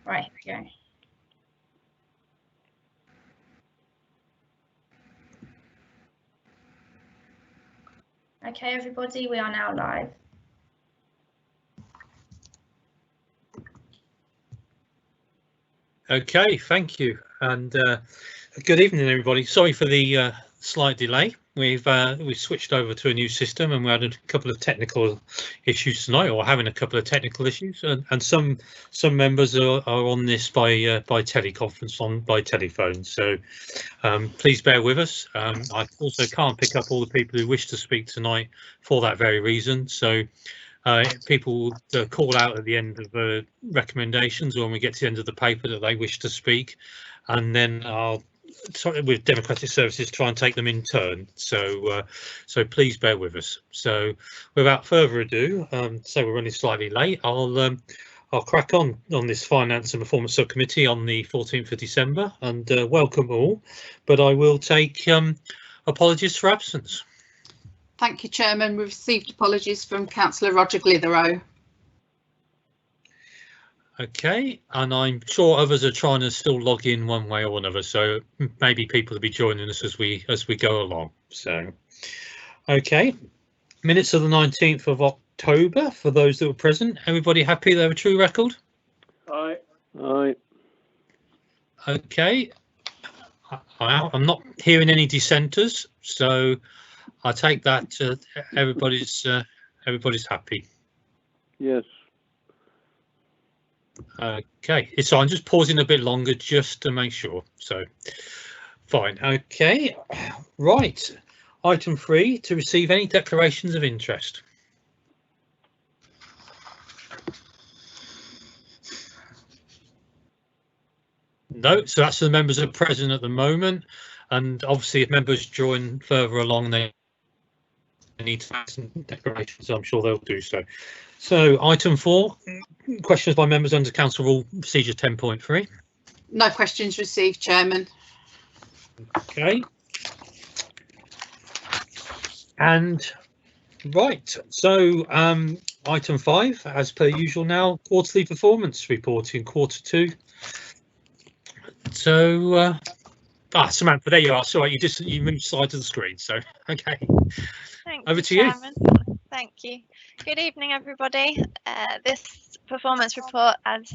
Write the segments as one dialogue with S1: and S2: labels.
S1: Right, here we go. Okay, everybody, we are now live.
S2: Okay, thank you, and good evening, everybody. Sorry for the slight delay. We've switched over to a new system, and we had a couple of technical issues tonight, or having a couple of technical issues, and some members are on this by teleconference, by telephone. So please bear with us. I also can't pick up all the people who wish to speak tonight for that very reason. So people call out at the end of recommendations, or when we get to the end of the paper that they wish to speak, and then I'll with Democratic Services try and take them in turn. So so please bear with us. So without further ado, so we're running slightly late, I'll crack on this Finance and Performance Subcommittee on the 14th of December, and welcome all, but I will take apologies for absence.
S3: Thank you, Chairman. We've received apologies from Councillor Roger Clitheroe.
S2: Okay, and I'm sure others are trying to still log in one way or another, so maybe people will be joining us as we go along. So, okay, minutes of the 19th of October for those that were present. Everybody happy they have a true record?
S4: Aye. Aye.
S2: Okay, I'm not hearing any dissenters, so I take that everybody's happy.
S4: Yes.
S2: Okay, so I'm just pausing a bit longer just to make sure. So fine. Okay, right. Item 3, to receive any declarations of interest. No, so that's the members that are present at the moment, and obviously if members join further along, they need to make some declarations. I'm sure they'll do so. So item 4, questions by members under Council Rule Procedure 10.3.
S3: No questions received, Chairman.
S2: Okay. And right, so item 5, as per usual now, quarterly performance reporting Q2. So Samantha, there you are. Sorry, you moved side of the screen. So okay. Over to you.
S5: Thank you. Good evening, everybody. This performance report, as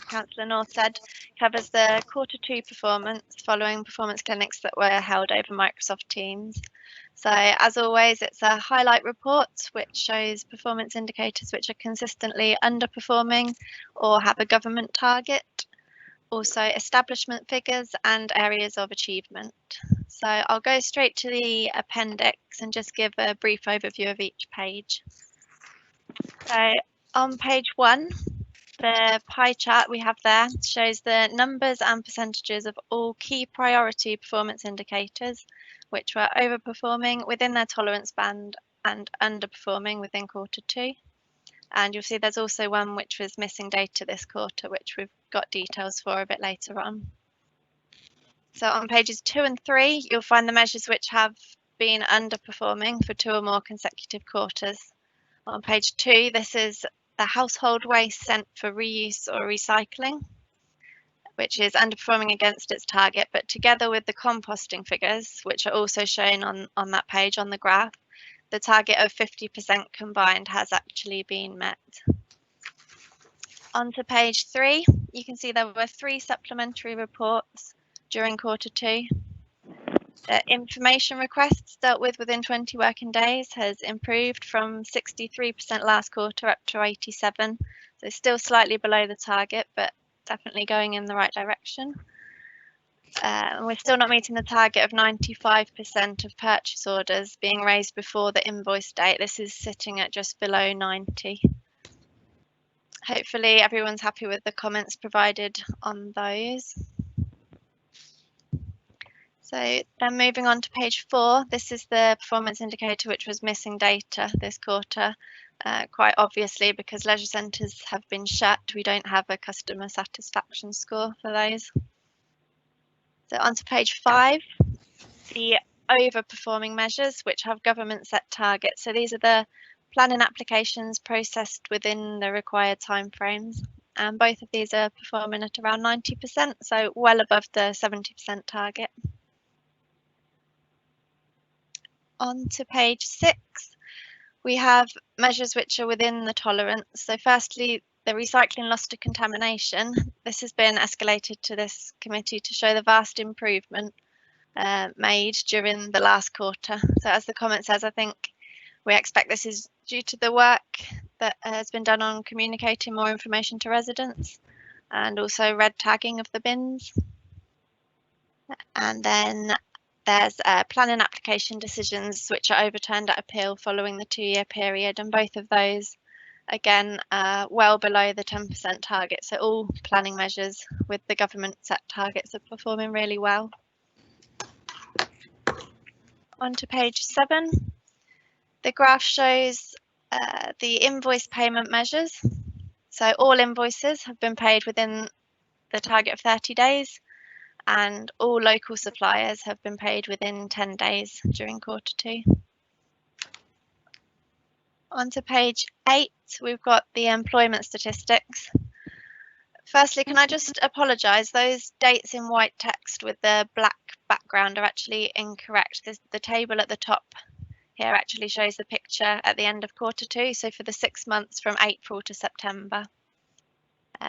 S5: Councillor North said, covers the Q2 performance following performance clinics that were held over Microsoft Teams. So as always, it's a highlight report which shows performance indicators which are consistently underperforming or have a government target. Also establishment figures and areas of achievement. So I'll go straight to the appendix and just give a brief overview of each page. So on page 1, the pie chart we have there shows the numbers and percentages of all key priority performance indicators, which were overperforming within their tolerance band and underperforming within Q2. And you'll see there's also one which was missing data this quarter, which we've got details for a bit later on. So on pages 2 and 3, you'll find the measures which have been underperforming for 2 or more consecutive quarters. On page 2, this is the household waste sent for reuse or recycling, which is underperforming against its target, but together with the composting figures, which are also shown on that page on the graph, the target of 50% combined has actually been met. On to page 3, you can see there were 3 supplementary reports during Q2. The information requests dealt with within 20 working days has improved from 63% last quarter up to 87%, so still slightly below the target, but definitely going in the right direction. We're still not meeting the target of 95% of purchase orders being raised before the invoice date. This is sitting at just below 90. Hopefully everyone's happy with the comments provided on those. So then moving on to page 4, this is the performance indicator which was missing data this quarter, quite obviously because leisure centres have been shut. We don't have a customer satisfaction score for those. So on to page 5, the overperforming measures which have government set targets. So these are the planning applications processed within the required timeframes. and both of these are performing at around 90%, so well above the 70% target. On to page 6, we have measures which are within the tolerance. So firstly, the recycling loss to contamination. This has been escalated to this committee to show the vast improvement made during the last quarter. So as the comment says, I think we expect this is due to the work that has been done on communicating more information to residents and also red tagging of the bins. And then there's planning application decisions which are overturned at appeal following the 2-year period, and both of those again well below the 10% target. So all planning measures with the government set targets are performing really well. On to page 7. The graph shows the invoice payment measures. So all invoices have been paid within the target of 30 days, and all local suppliers have been paid within 10 days during Q2. On to page 8, we've got the employment statistics. Firstly, can I just apologise, those dates in white text with the black background are actually incorrect. The table at the top here actually shows the picture at the end of Q2, so for the 6 months from April to September.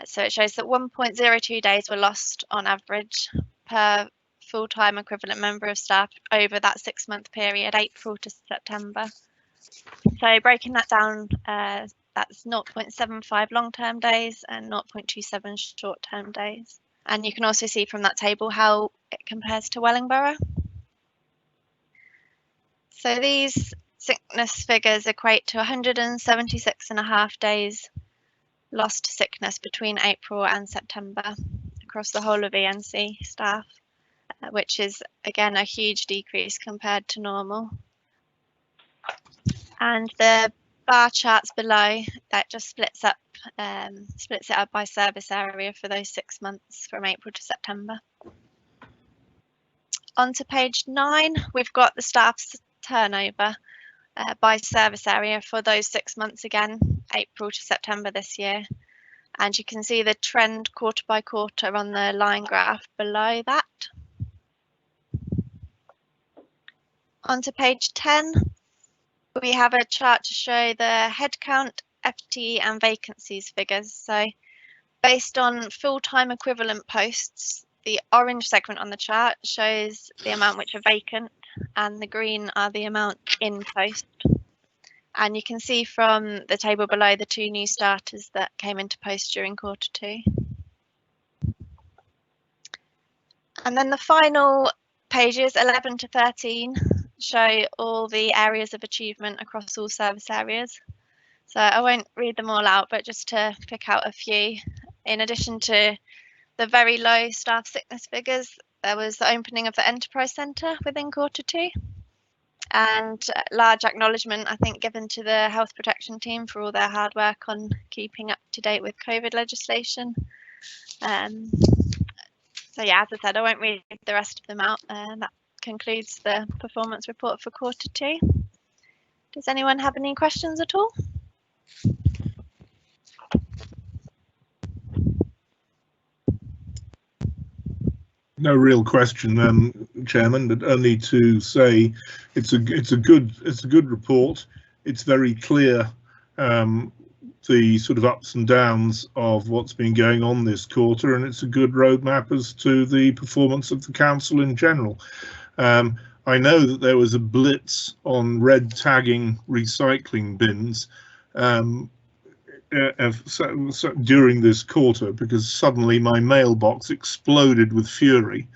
S5: So it shows that 1.02 days were lost on average per full-time equivalent member of staff over that 6-month period, April to September. So breaking that down, that's 0.75 long-term days and 0.27 short-term days. And you can also see from that table how it compares to Wellingborough. So these sickness figures equate to 176.5 days lost to sickness between April and September across the whole of ENC staff, which is again a huge decrease compared to normal. And the bar charts below, that just splits it up by service area for those 6 months from April to September. On to page 9, we've got the staff's turnover by service area for those 6 months again, April to September this year. And you can see the trend quarter by quarter on the line graph below that. On to page 10, we have a chart to show the headcount, FTE and vacancies figures. So based on full-time equivalent posts, the orange segment on the chart shows the amount which are vacant and the green are the amount in post. And you can see from the table below the 2 new starters that came into post during Q2. And then the final pages 11 to 13 show all the areas of achievement across all service areas. So I won't read them all out, but just to pick out a few. In addition to the very low staff sickness figures, there was the opening of the Enterprise Centre within Q2. And large acknowledgement, I think, given to the health protection team for all their hard work on keeping up to date with COVID legislation. So yeah, as I said, I won't read the rest of them out. That concludes the performance report for Q2. Does anyone have any questions at all?
S6: No real question, Chairman, but only to say it's a good report. It's very clear the sort of ups and downs of what's been going on this quarter, and it's a good roadmap as to the performance of the council in general. I know that there was a blitz on red tagging recycling bins during this quarter, because suddenly my mailbox exploded with fury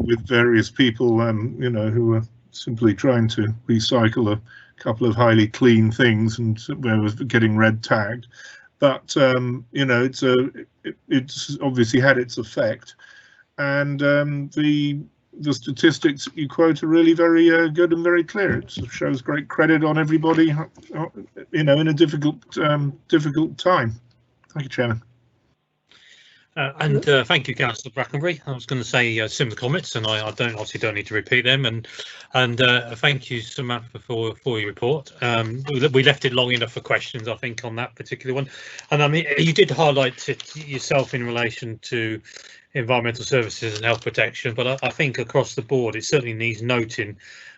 S6: with various people, you know, who were simply trying to recycle a couple of highly clean things and where was getting red tagged. But you know, it's obviously had its effect, and the statistics that you quote are really very good and very clear. It shows great credit on everybody, you know, in a difficult time. Thank you, Chairman.
S2: Thank you, Councillor Brackenbury. I was going to say similar comments, and I don't need to repeat them. And thank you, Samantha, for your report. We left it long enough for questions, I think, on that particular one. And I mean, you did highlight it yourself in relation to environmental services and health protection, but I think across the board, it certainly needs noting.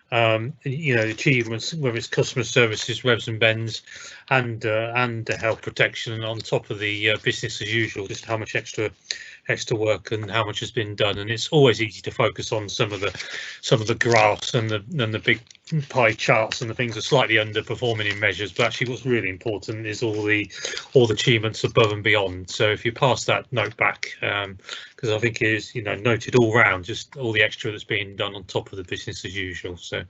S2: Achievements, whether it's customer services, revs and bends, and the health protection, and on top of the business as usual, just how much extra work and how much has been done. And it's always easy to focus on some of the graphs and the big pie charts, and the things are slightly underperforming in measures, but actually what's really important is all the achievements above and beyond. So if you pass that note back, because I think it is noted all round, just all the extra that's being done on top of the business as usual. So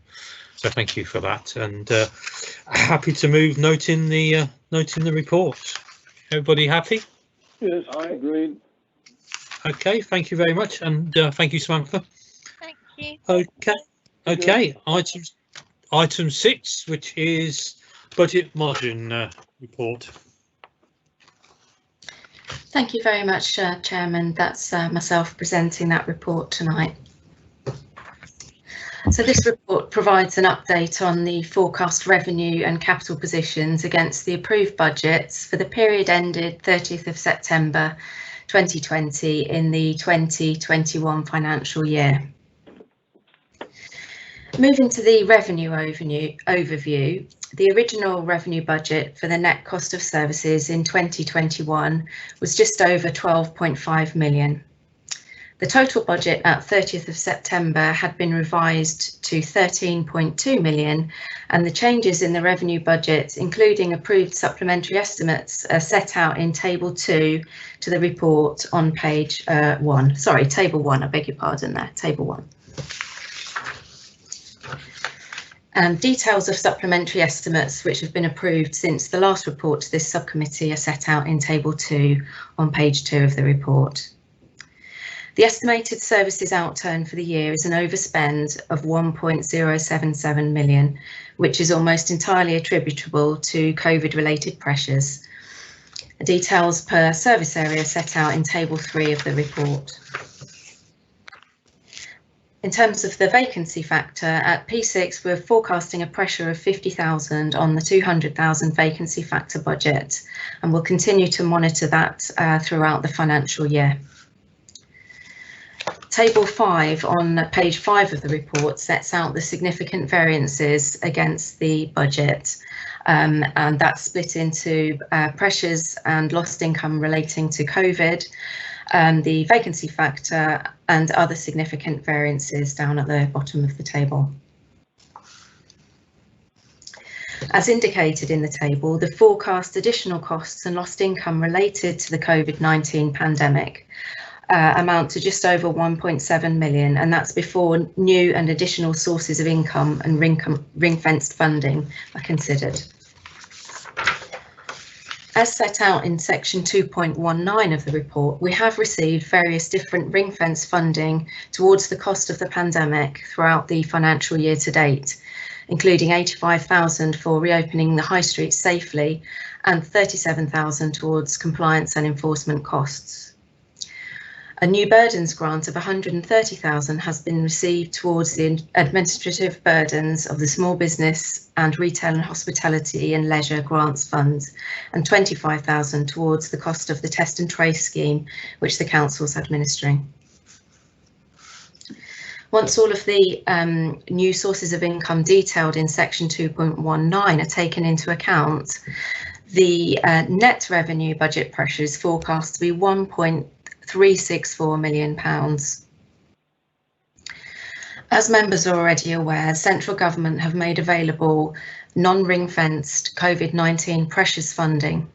S2: thank you for that, and happy to move noting the report. Everybody happy?
S4: Yes, I agree.
S2: Okay, thank you very much, and thank you, Samantha.
S5: Thank you.
S2: Okay. Item 6, which is budget margin report.
S7: Thank you very much, Chairman. That's myself presenting that report tonight. So this report provides an update on the forecast revenue and capital positions against the approved budgets for the period ended 30th of September 2020 in the 2021 financial year. Moving to the revenue overview, the original revenue budget for the net cost of services in 2021 was just over 12.5 million. The total budget at 30th of September had been revised to 13.2 million, and the changes in the revenue budget, including approved supplementary estimates, are set out in Table 2 to the report on page 1. Sorry, Table 1, I beg your pardon there, Table 1. Details of supplementary estimates which have been approved since the last report to this subcommittee are set out in Table 2 on page 2 of the report. The estimated services outturn for the year is an overspend of 1.077 million, which is almost entirely attributable to COVID-related pressures. The details per service area set out in Table 3 of the report. In terms of the vacancy factor, at P6 we're forecasting a pressure of 50,000 on the 200,000 vacancy factor budget, and we'll continue to monitor that throughout the financial year. Table 5 on page 5 of the report sets out the significant variances against the budget, and that's split into pressures and lost income relating to COVID, the vacancy factor and other significant variances down at the bottom of the table. As indicated in the table, the forecast additional costs and lost income related to the COVID-19 pandemic amount to just over 1.7 million, and that's before new and additional sources of income and ring-fenced funding are considered. As set out in section 2.19 of the report, we have received various different ring-fence funding towards the cost of the pandemic throughout the financial year to date, including 85,000 for reopening the high street safely and 37,000 towards compliance and enforcement costs. A new burdens grant of 130,000 has been received towards the administrative burdens of the Small Business and Retail and Hospitality and Leisure Grants Funds, and 25,000 towards the cost of the Test and Trace scheme, which the Council is administering. Once all of the new sources of income detailed in section 2.19 are taken into account, the net revenue budget pressure is forecast to be £1.364 million. As members are already aware, central government have made available non-ring-fenced COVID-19 pressures funding,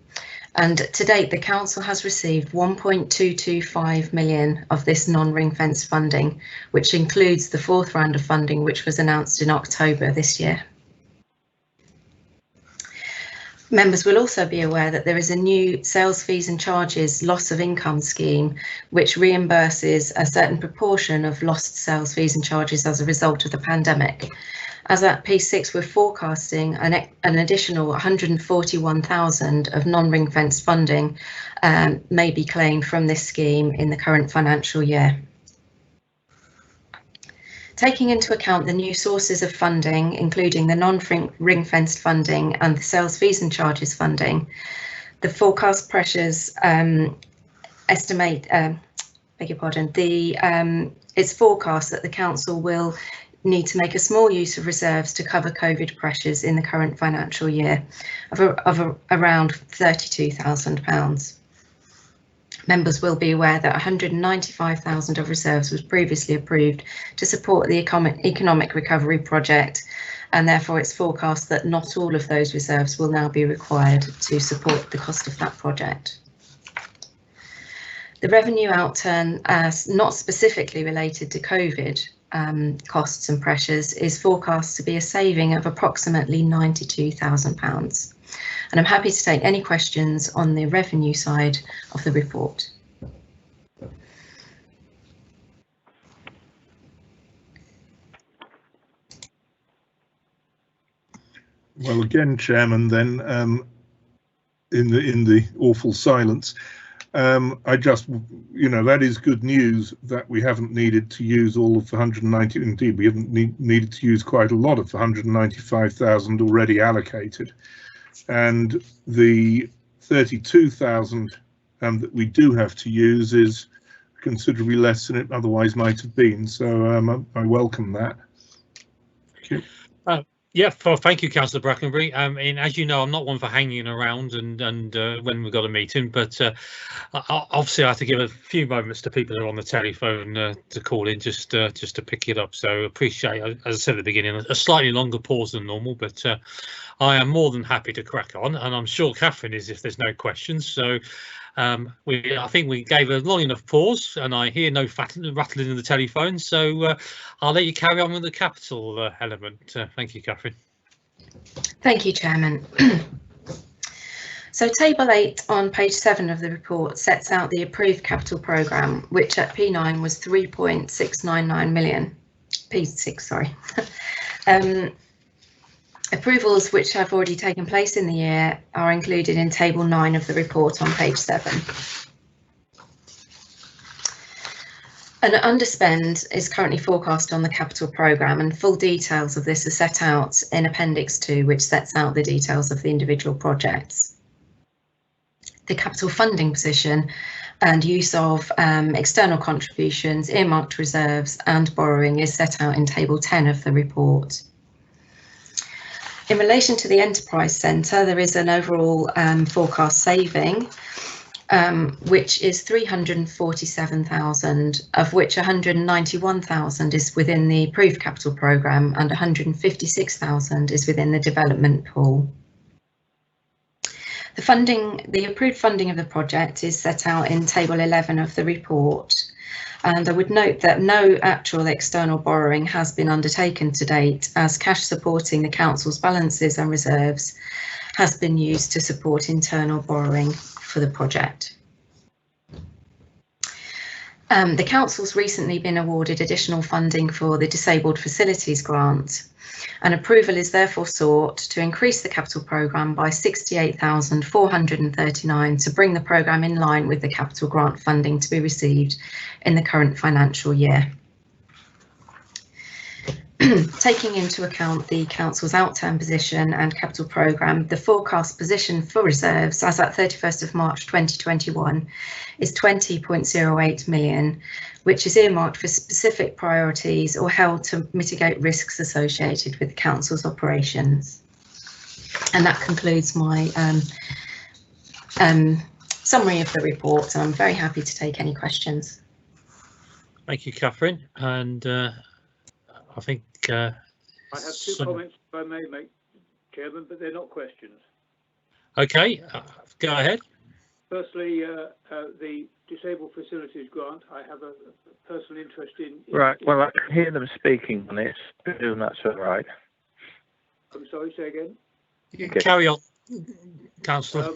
S7: and to date the council has received 1.225 million of this non-ring-fenced funding, which includes the fourth round of funding which was announced in October this year. Members will also be aware that there is a new sales fees and charges loss of income scheme which reimburses a certain proportion of lost sales fees and charges as a result of the pandemic. As at P6, we're forecasting an additional 141,000 of non-ring fence funding may be claimed from this scheme in the current financial year. Taking into account the new sources of funding, including the non-ring fenced funding and the sales fees and charges funding, the forecast pressures it's forecast that the council will need to make a small use of reserves to cover COVID pressures in the current financial year of around £32,000. Members will be aware that 195,000 of reserves was previously approved to support the economic recovery project, and therefore it's forecast that not all of those reserves will now be required to support the cost of that project. The revenue outturn, as not specifically related to COVID costs and pressures, is forecast to be a saving of approximately £92,000. And I'm happy to take any questions on the revenue side of the report.
S6: Well, again, Chairman, then in the awful silence, I just, that is good news that we haven't needed to use all of the 190. Indeed, we haven't needed to use quite a lot of the 195,000 already allocated. And the 32,000 that we do have to use is considerably less than it otherwise might have been. So I welcome that. Thank you.
S2: Yeah, thank you, Councillor Brackenbury. And as you know, I'm not one for hanging around and when we've got a meeting, but obviously I have to give a few moments to people who are on the telephone to call in just to pick it up. So appreciate, as I said at the beginning, a slightly longer pause than normal, but I am more than happy to crack on, and I'm sure Catherine is if there's no questions. So I think we gave a long enough pause, and I hear no rattling in the telephone, so I'll let you carry on with the capital element. Thank you, Catherine.
S7: Thank you, Chairman. So table 8 on page 7 of the report sets out the approved capital programme, which at P9 was 3.699 million. P6, sorry. Approvals which have already taken place in the year are included in table 9 of the report on page 7. An underspend is currently forecast on the capital programme, and full details of this are set out in Appendix 2, which sets out the details of the individual projects. The capital funding position and use of external contributions, earmarked reserves and borrowing is set out in table 10 of the report. In relation to the Enterprise Centre, there is an overall forecast saving, which is 347,000, of which 191,000 is within the approved capital programme and 156,000 is within the development pool. The approved funding of the project is set out in table 11 of the report. And I would note that no actual external borrowing has been undertaken to date, as cash supporting the council's balances and reserves has been used to support internal borrowing for the project. The council's recently been awarded additional funding for the Disabled Facilities Grant, and approval is therefore sought to increase the capital programme by 68,439 to bring the programme in line with the capital grant funding to be received in the current financial year. Taking into account the council's outturn position and capital programme, the forecast position for reserves as at 31st of March 2021 is 20.08 million, which is earmarked for specific priorities or held to mitigate risks associated with the council's operations. And that concludes my summary of the report. I'm very happy to take any questions.
S2: Thank you, Catherine. And I think
S4: I have two comments, if I may make, Chairman, but they're not questions.
S2: Okay, go ahead.
S4: Firstly, the Disabled Facilities Grant, I have a personal interest in.
S8: Right, well, I can hear them speaking on it, and that's all right.
S4: I'm sorry, say again?
S2: Okay. Carry on, Councillor.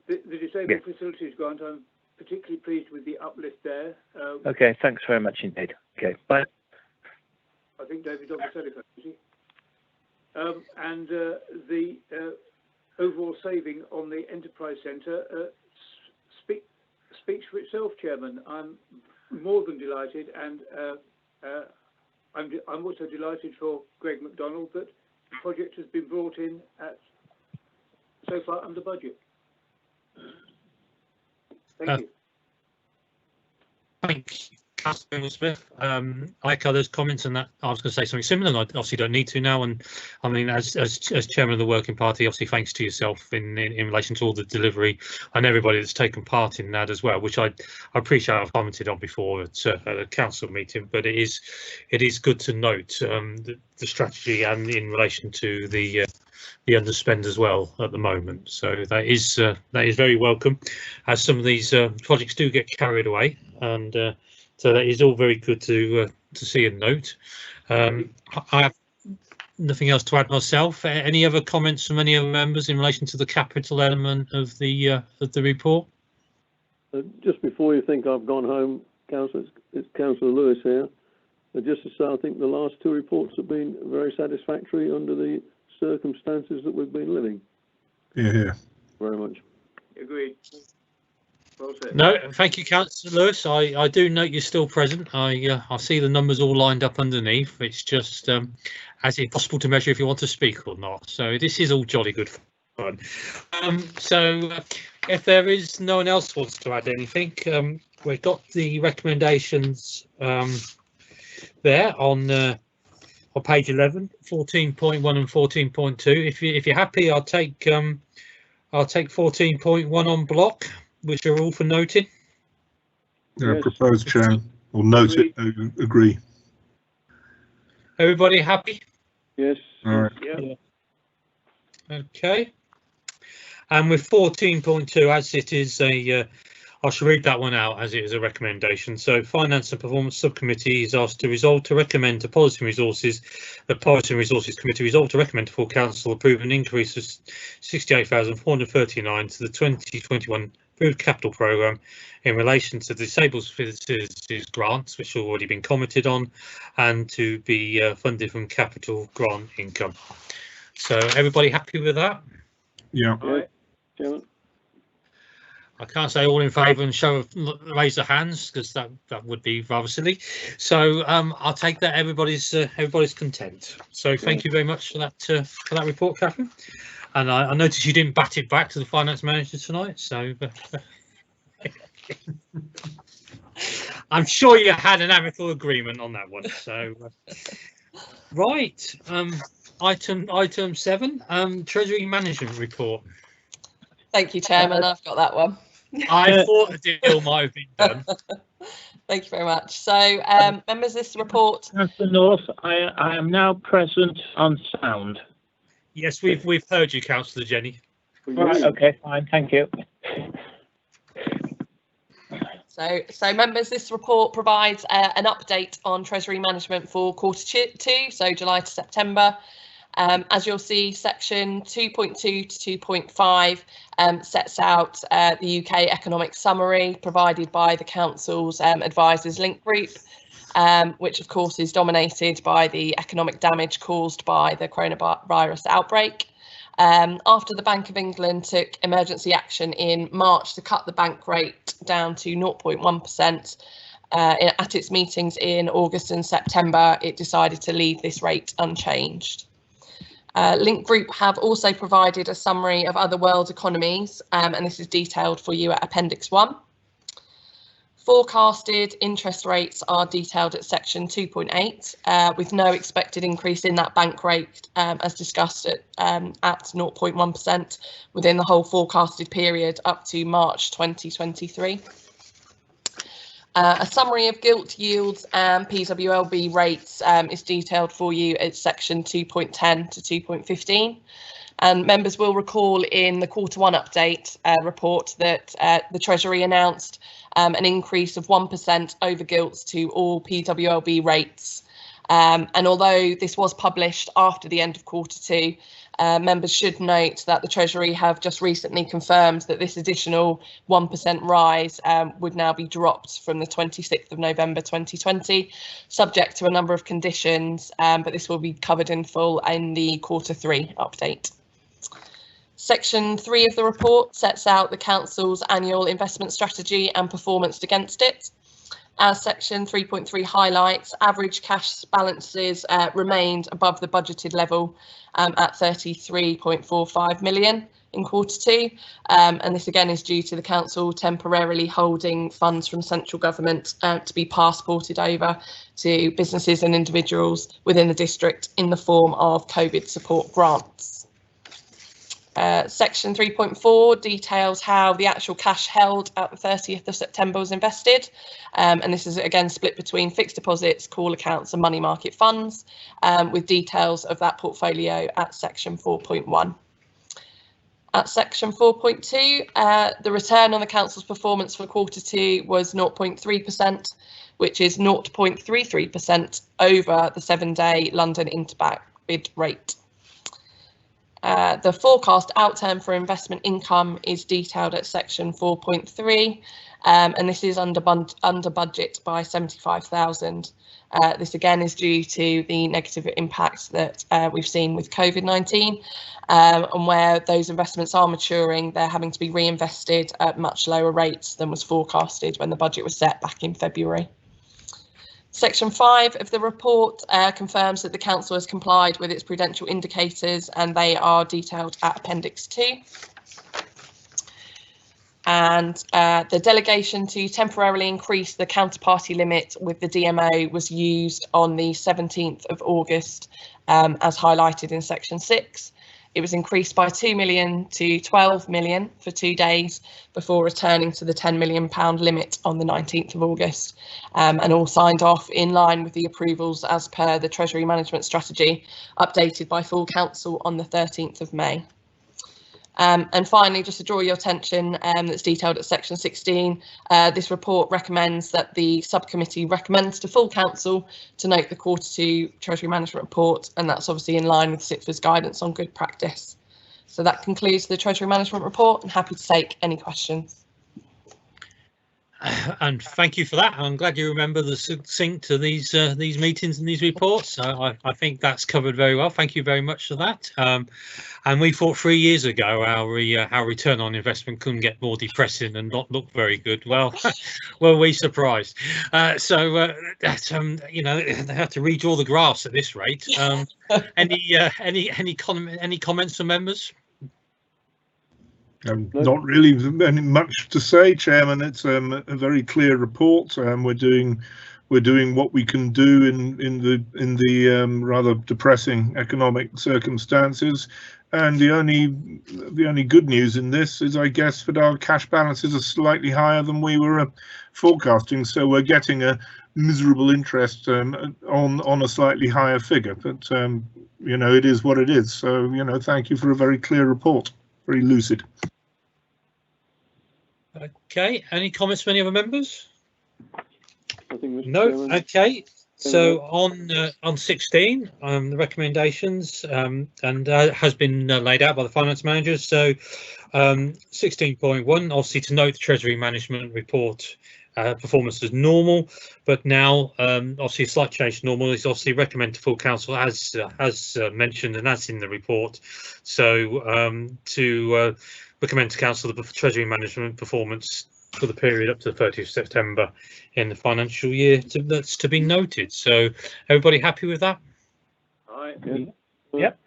S4: The Disabled Facilities Grant, I'm particularly pleased with the uplift there.
S8: Okay, thanks very much indeed. Okay, bye.
S4: I think David's on the telephone, is he? and the overall saving on the Enterprise Centre speaks for itself, Chairman. I'm more than delighted, and I'm also delighted for Greg McDonald that the project has been brought in at so far under budget. Thank you.
S2: Thank you, Councillor Smith. I echo those comments, and that I was going to say something similar, and I obviously don't need to now. And I mean, as chairman of the working party, obviously thanks to yourself in relation to all the delivery and everybody that's taken part in that as well, which I appreciate. I've commented on before at a council meeting, but it is good to note the strategy and in relation to the underspend as well at the moment. So that is very welcome, as some of these projects do get carried away, and so that is all very good to see and note. I have nothing else to add myself. Any other comments from any other members in relation to the capital element of the report?
S9: Just before you think I've gone home, Councillor, it's Councillor Lewis here. Just to say, I think the last two reports have been very satisfactory under the circumstances that we've been living.
S6: Yeah.
S9: Very much.
S4: Agreed. Well said.
S2: No, thank you, Councillor Lewis. I do note you're still present. I see the numbers all lined up underneath. It's just as it's possible to measure if you want to speak or not. So this is all jolly good fun. So if there is no one else wants to add anything, we've got the recommendations there on page 11, 14.1 and 14.2. If you're happy, I'll take 14.1 on block, which are all for noting.
S6: Yeah, proposed, Chair. Or note it. Agree.
S2: Everybody happy?
S9: Yes.
S6: All right.
S4: Yeah.
S2: Okay. And with 14.2, as it is I shall read that one out as it is a recommendation. So Finance and Performance Subcommittee is asked to resolve to recommend to Policy and Resources, the Policy and Resources Committee resolve to recommend to full council approve an increase of 68,439 to the 2021 Food Capital Programme in relation to the Disabled Facilities grants, which have already been commented on, and to be funded from capital grant income. So everybody happy with that?
S6: Yeah.
S4: All right.
S9: Chairman.
S2: I can't say all in favour and raise their hands, because that would be rather silly. So I'll take that everybody's content. So thank you very much for that report, Catherine. And I noticed you didn't bat it back to the finance manager tonight. So I'm sure you had an amicable agreement on that one. So right, item 7, Treasury Management Report.
S10: Thank you, Chairman. I've got that one.
S2: I thought the deal might have been done.
S10: Thank you very much. So, members, this report.
S8: Councillor North, I am now present on sound.
S2: Yes, we've heard you, Councillor Jenny.
S8: Right, okay, fine, thank you.
S10: So members, this report provides an update on Treasury Management for Q2, so July to September. As you'll see, section 2.2 to 2.5 sets out the UK economic summary provided by the Council's Advisors Link Group, which of course is dominated by the economic damage caused by the coronavirus outbreak. After the Bank of England took emergency action in March to cut the bank rate down to 0.1%, at its meetings in August and September, it decided to leave this rate unchanged. Link Group have also provided a summary of other world economies, and this is detailed for you at Appendix 1. Forecasted interest rates are detailed at section 2.8, with no expected increase in that bank rate, as discussed at 0.1% within the whole forecasted period up to March 2023. A summary of gilt yields and PWLB rates is detailed for you at section 2.10 to 2.15. And members will recall in the Q1 update report that the Treasury announced an increase of 1% over gilts to all PWLB rates. And although this was published after the end of Q2, members should note that the Treasury have just recently confirmed that this additional 1% rise would now be dropped from the 26th of November 2020, subject to a number of conditions, but this will be covered in full in the Q3 update. Section 3 of the report sets out the Council's annual investment strategy and performance against it. As section 3.3 highlights, average cash balances remained above the budgeted level at 33.45 million in Q2, and this again is due to the council temporarily holding funds from central government to be passported over to businesses and individuals within the district in the form of COVID support grants. Section 3.4 details how the actual cash held at the 30th of September was invested, and this is again split between fixed deposits, call accounts and money market funds, with details of that portfolio at section 4.1. At section 4.2, the return on the council's performance for Q2 was 0.3%, which is 0.33% over the 7-day London Interbank bid rate. The forecast outturn for investment income is detailed at section 4.3, and this is under budget by 75,000. This again is due to the negative impact that we've seen with COVID-19, and where those investments are maturing, they're having to be reinvested at much lower rates than was forecasted when the budget was set back in February. Section 5 of the report confirms that the council has complied with its prudential indicators, and they are detailed at Appendix 2. And the delegation to temporarily increase the counterparty limit with the DMO was used on the 17th of August, as highlighted in Section 6. It was increased by 2 million to 12 million for 2 days before returning to the £10 million limit on the 19th of August, and all signed off in line with the approvals as per the Treasury Management Strategy, updated by full council on the 13th of May. And finally, just to draw your attention, that's detailed at section 16, this report recommends that the subcommittee recommends to full council to note the Q2 Treasury Management Report, and that's obviously in line with CITFA's guidance on good practice. So that concludes the Treasury Management Report. I'm happy to take any questions.
S2: And thank you for that. I'm glad you remember the succinct to these meetings and these reports. So I think that's covered very well. Thank you very much for that. And we thought 3 years ago our return on investment couldn't get more depressing and not look very good. Well, were we surprised? That's you know, they have to redraw the graphs at this rate. Any comments from members?
S6: Not really much to say, Chairman. It's a very clear report. We're doing what we can do in the rather depressing economic circumstances. And the only good news in this is, I guess, that our cash balances are slightly higher than we were forecasting. So we're getting a miserable interest on a slightly higher figure. But you know, it is what it is. So you know, thank you for a very clear report, very lucid.
S2: Okay, any comments from any other members?
S9: I think
S2: no.
S9: Chairman.
S2: Okay, so on 16, the recommendations and has been laid out by the finance managers. So 16.1, obviously to note the Treasury Management Report performance as normal, but now obviously a slight change to normal is obviously recommend to full council as mentioned and as in the report. So to recommend to council the Treasury Management performance for the period up to the 30th of September in the financial year that's to be noted. So everybody happy with that?
S4: Aye.
S2: Yep.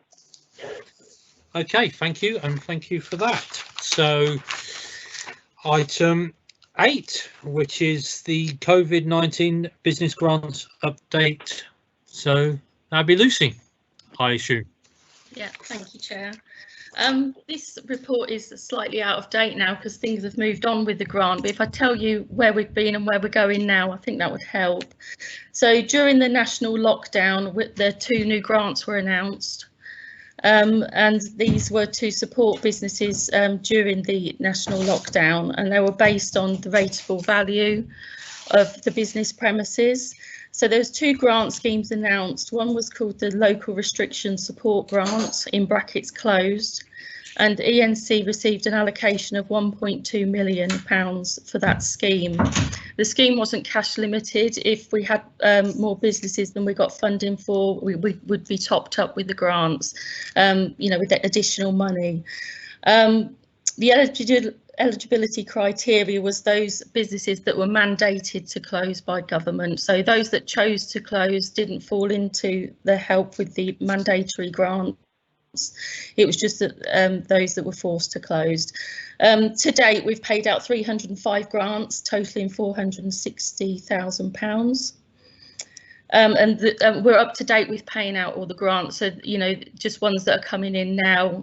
S2: Okay, thank you, and thank you for that. So item 8, which is the COVID-19 business grants update. So that'd be Lucy, I assume.
S11: Yeah, thank you, Chair. This report is slightly out of date now because things have moved on with the grant, but if I tell you where we've been and where we're going now, I think that would help. So during the national lockdown, the 2 new grants were announced, and these were to support businesses during the national lockdown, and they were based on the rateable value of the business premises. So there's 2 grant schemes announced. One was called the Local Restriction Support Grant, in brackets closed, and ENC received an allocation of £1.2 million for that scheme. The scheme wasn't cash limited. If we had more businesses than we got funding for, we would be topped up with the grants, you know, with the additional money. The eligibility criteria was those businesses that were mandated to close by government. So those that chose to close didn't fall into the help with the mandatory grants. It was just that those that were forced to close. To date, we've paid out 305 grants, totaling £460,000. And we're up to date with paying out all the grants. So, you know, just ones that are coming in now,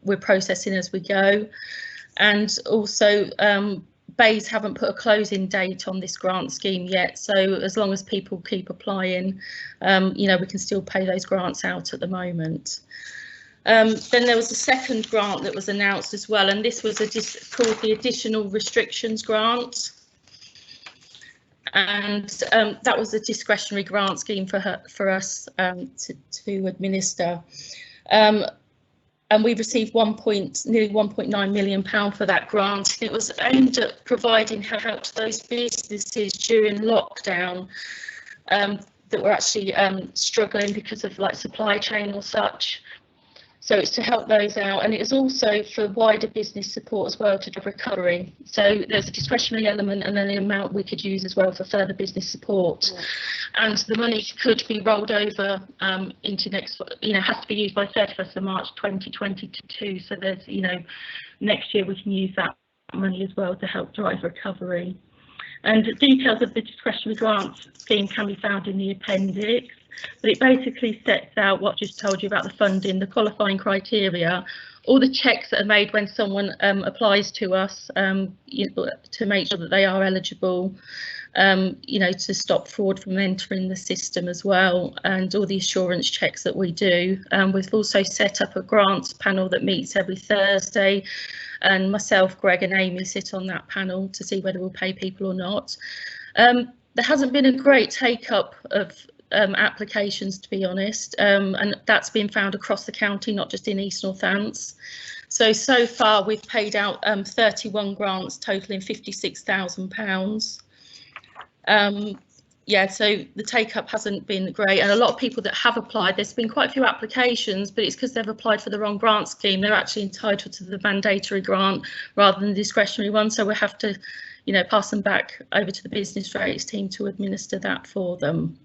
S11: we're processing as we go. And also, BEIS haven't put a closing date on this grant scheme yet. So as long as people keep applying, you know, we can still pay those grants out at the moment. Then there was a second grant that was announced as well, and this was called the Additional Restrictions Grant. And that was a discretionary grant scheme for us to administer. And we received nearly £1.9 million for that grant. It was aimed at providing help to those businesses during lockdown that were actually struggling because of like supply chain or such. So it's to help those out, and it is also for wider business support as well to drive recovery. So there's a discretionary element and then the amount we could use as well for further business support. Yeah. And the money could be rolled over into next, you know, has to be used by 31st of March 2022. So there's, you know, next year we can use that money as well to help drive recovery. And details of the discretionary grant scheme can be found in the appendix. But it basically sets out what I just told you about the funding, the qualifying criteria, all the checks that are made when someone applies to us, you know, to make sure that they are eligible, you know, to stop fraud from entering the system as well, and all the assurance checks that we do. We've also set up a grants panel that meets every Thursday, and myself, Greg and Amy sit on that panel to see whether we'll pay people or not. There hasn't been a great take-up of applications, to be honest, and that's been found across the county, not just in East Northants. So far we've paid out 31 grants totaling £56,000. Yeah, so the take-up hasn't been great, and a lot of people that have applied, there's been quite a few applications, but it's because they've applied for the wrong grant scheme. They're actually entitled to the mandatory grant rather than the discretionary one, so we have to, you know, pass them back over to the business rates team to administer that for them.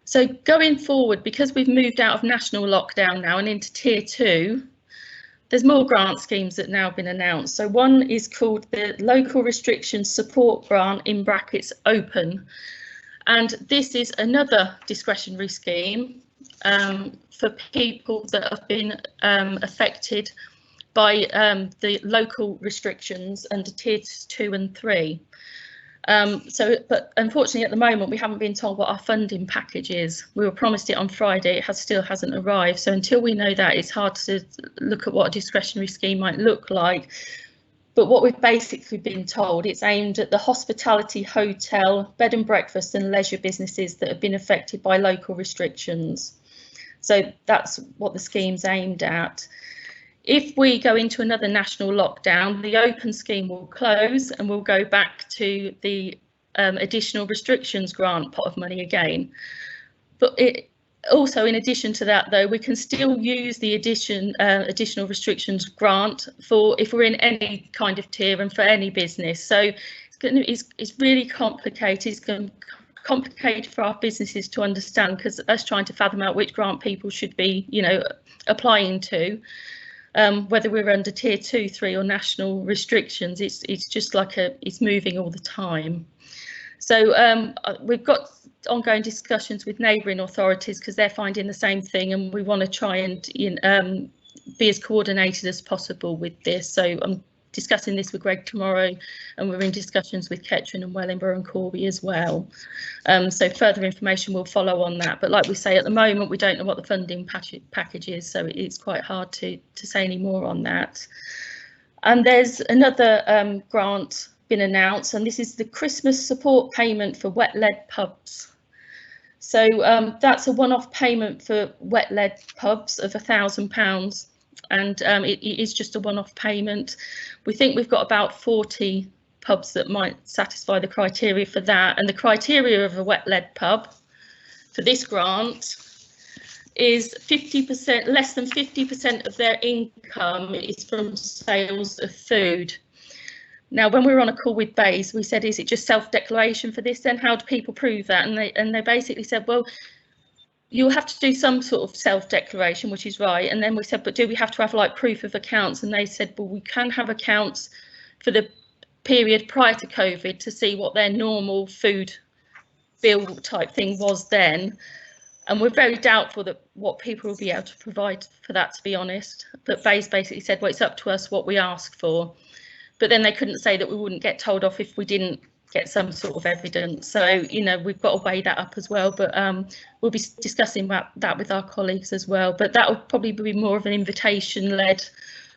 S11: So going forward, because we've moved out of national lockdown now and into tier 2, there's more grant schemes that have now been announced. So one is called the Local Restriction Support Grant, in brackets open. And this is another discretionary scheme for people that have been affected by the local restrictions under tiers 2 and 3. But unfortunately at the moment we haven't been told what our funding package is. We were promised it on Friday, it still hasn't arrived. So until we know that, it's hard to look at what a discretionary scheme might look like. But what we've basically been told, it's aimed at the hospitality, hotel, bed and breakfast and leisure businesses that have been affected by local restrictions. So that's what the scheme's aimed at. If we go into another national lockdown, the open scheme will close and we'll go back to the additional restrictions grant pot of money again. But also, in addition to that, though, we can still use the additional restrictions grant for if we're in any kind of tier and for any business. So it's really complicated. It's going to complicated for our businesses to understand, because us trying to fathom out which grant people should be, you know, applying to. Whether we're under tier 2, 3 or national restrictions, it's just like it's moving all the time. So we've got ongoing discussions with neighbouring authorities because they're finding the same thing, and we want to try and be as coordinated as possible with this. So I'm discussing this with Greg tomorrow, and we're in discussions with Kettering and Wellingborough and Corby as well. So further information will follow on that. But like we say, at the moment, we don't know what the funding package is, so it's quite hard to say any more on that. And there's another grant been announced, and this is the Christmas support payment for wet-led pubs. So that's a one-off payment for wet-led pubs of £1,000, and it is just a one-off payment. We think we've got about 40 pubs that might satisfy the criteria for that, and the criteria of a wet-led pub for this grant is 50%, less than 50% of their income is from sales of food. Now, when we were on a call with Bays, we said, is it just self-declaration for this then? How do people prove that? And they basically said, well, you'll have to do some sort of self-declaration, which is right. And then we said, but do we have to have like proof of accounts? And they said, well, we can have accounts for the period prior to COVID to see what their normal food bill type thing was then. And we're very doubtful that what people will be able to provide for that, to be honest. But Bays basically said, well, it's up to us what we ask for. But then they couldn't say that we wouldn't get told off if we didn't get some sort of evidence. So, you know, we've got to weigh that up as well. But we'll be discussing that with our colleagues as well. But that will probably be more of an invitation-led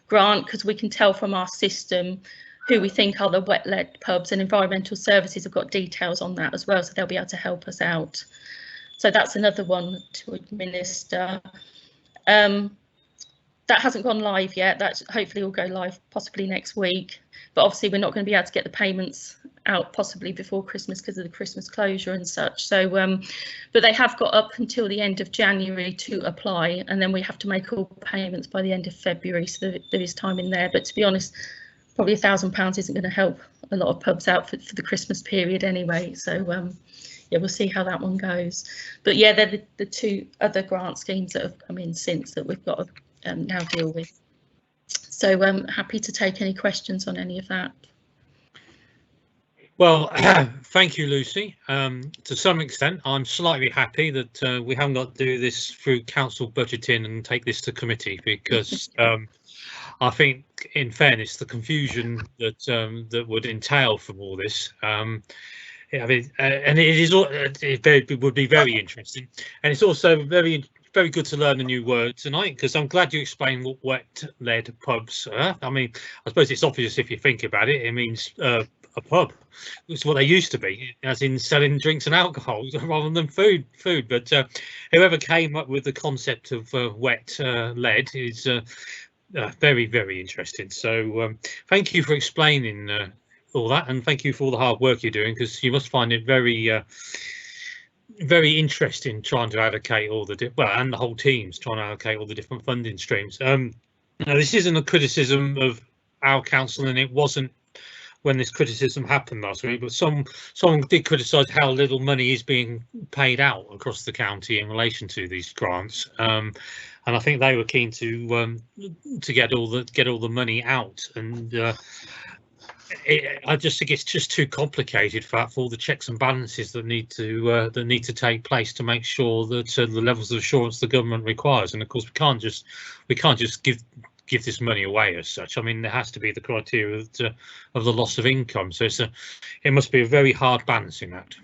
S11: grant, because we can tell from our system who we think are the wet-led pubs, and Environmental Services have got details on that as well, so they'll be able to help us out. So that's another one to administer. That hasn't gone live yet. That hopefully will go live possibly next week. But obviously we're not going to be able to get the payments out possibly before Christmas because of the Christmas closure and such. So, but they have got up until the end of January to apply, and then we have to make all payments by the end of February. So there is time in there. But to be honest, probably £1,000 isn't going to help a lot of pubs out for the Christmas period anyway. So yeah, we'll see how that one goes. But yeah, they're the two other grant schemes that have come in since that we've got to now deal with. So I'm happy to take any questions on any of that.
S2: Well, thank you, Lucy. To some extent, I'm slightly happy that we haven't got to do this through council budgeting and take this to committee, because I think, in fairness, the confusion that that would entail from all this, I mean, and it would be very interesting, and it's also very good to learn a new word tonight, because I'm glad you explained what wet-led pubs are. I mean, I suppose it's obvious if you think about it. It means a pub. It's what they used to be, as in selling drinks and alcohol rather than food. But whoever came up with the concept of wet-led is very, very interesting. So thank you for explaining all that, and thank you for all the hard work you're doing, because you must find it very very interesting trying to allocate all the and the whole team's trying to allocate all the different funding streams. Now, this isn't a criticism of our council, and it wasn't when this criticism happened last week, but someone did criticise how little money is being paid out across the county in relation to these grants, and I think they were keen to get all the money out, and I just think it's just too complicated for all the checks and balances that need to take place to make sure that the levels of assurance the government requires. And of course, we can't just give this money away as such. I mean, there has to be the criteria of the loss of income. So it must be a very hard balancing act.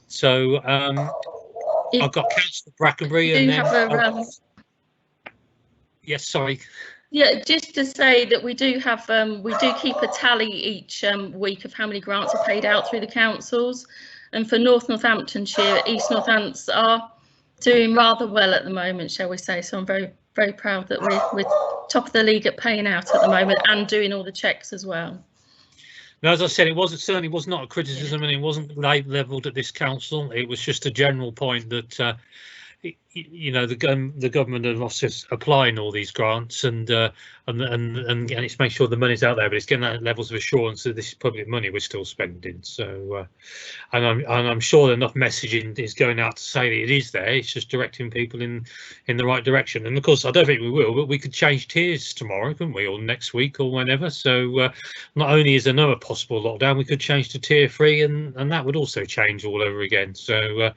S2: So I've got Councillor Brackenbury, and then yes, sorry.
S11: Yeah, just to say that we do have we do keep a tally each week of how many grants are paid out through the councils, and for North Northamptonshire, East Northants are doing rather well at the moment, shall we say. So I'm very, very proud that we're top of the league at paying out at the moment and doing all the checks as well.
S2: Now, as I said, it certainly was not a criticism, and it wasn't levelled at this council. It was just a general point that you know, the government are applying all these grants, and it's making sure the money's out there, but it's getting that levels of assurance that this is public money we're still spending. So and I'm sure enough messaging is going out to say that it is there. It's just directing people in the right direction. And of course, I don't think we will, but we could change tiers tomorrow, couldn't we, or next week or whenever. So not only is another possible lockdown, we could change to tier 3, and that would also change all over again. So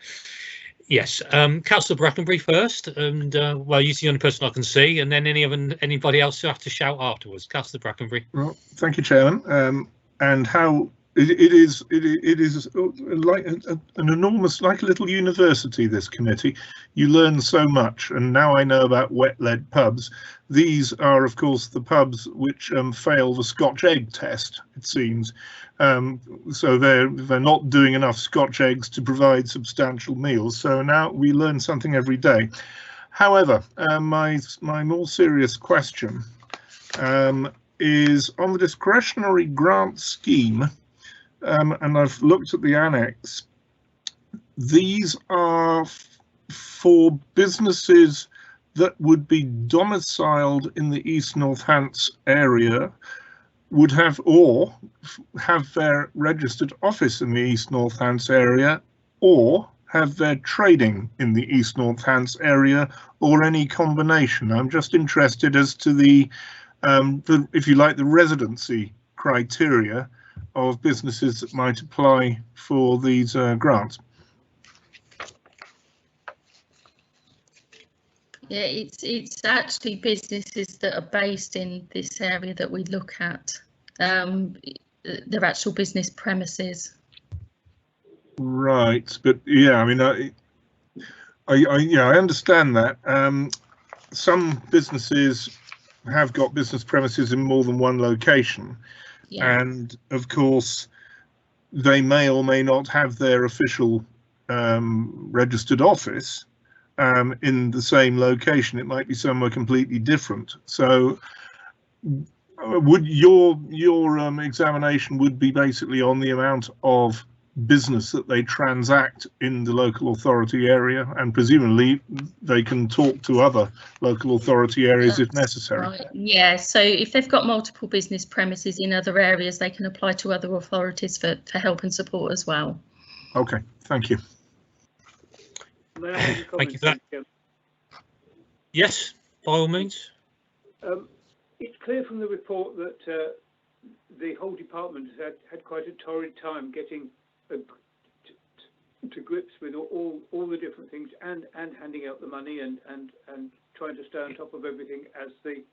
S2: yes, Councillor Brackenbury first, and well, you're the only person I can see, and then anybody else who have to shout afterwards. Councillor Brackenbury.
S6: Well, thank you, Chairman. And how It is like an enormous, like a little university, this committee. You learn so much, and now I know about wet-led pubs. These are, of course, the pubs which fail the Scotch egg test, it seems. So they're not doing enough Scotch eggs to provide substantial meals. So now we learn something every day. However, my more serious question is on the discretionary grant scheme. And I've looked at the annex. These are for businesses that would be domiciled in the East North Hants area, would have or have their registered office in the East North Hants area, or have their trading in the East North Hants area, or any combination. I'm just interested as to the if you like, the residency criteria of businesses that might apply for these grants.
S11: Yeah, it's actually businesses that are based in this area that we look at. Their actual business premises.
S6: Right, but yeah, I mean, I understand that. Some businesses have got business premises in more than one location. Yeah. And of course, they may or may not have their official registered office in the same location. It might be somewhere completely different. So would your examination would be basically on the amount of business that they transact in the local authority area, and presumably they can talk to other local authority areas if necessary.
S11: Right. Yeah, so if they've got multiple business premises in other areas, they can apply to other authorities for help and support as well.
S6: Okay, thank you.
S2: Thank you for that. Yes, by all means.
S4: It's clear from the report that the whole department has had quite a torrid time getting to grips with all the different things and handing out the money and trying to stay on top of everything as the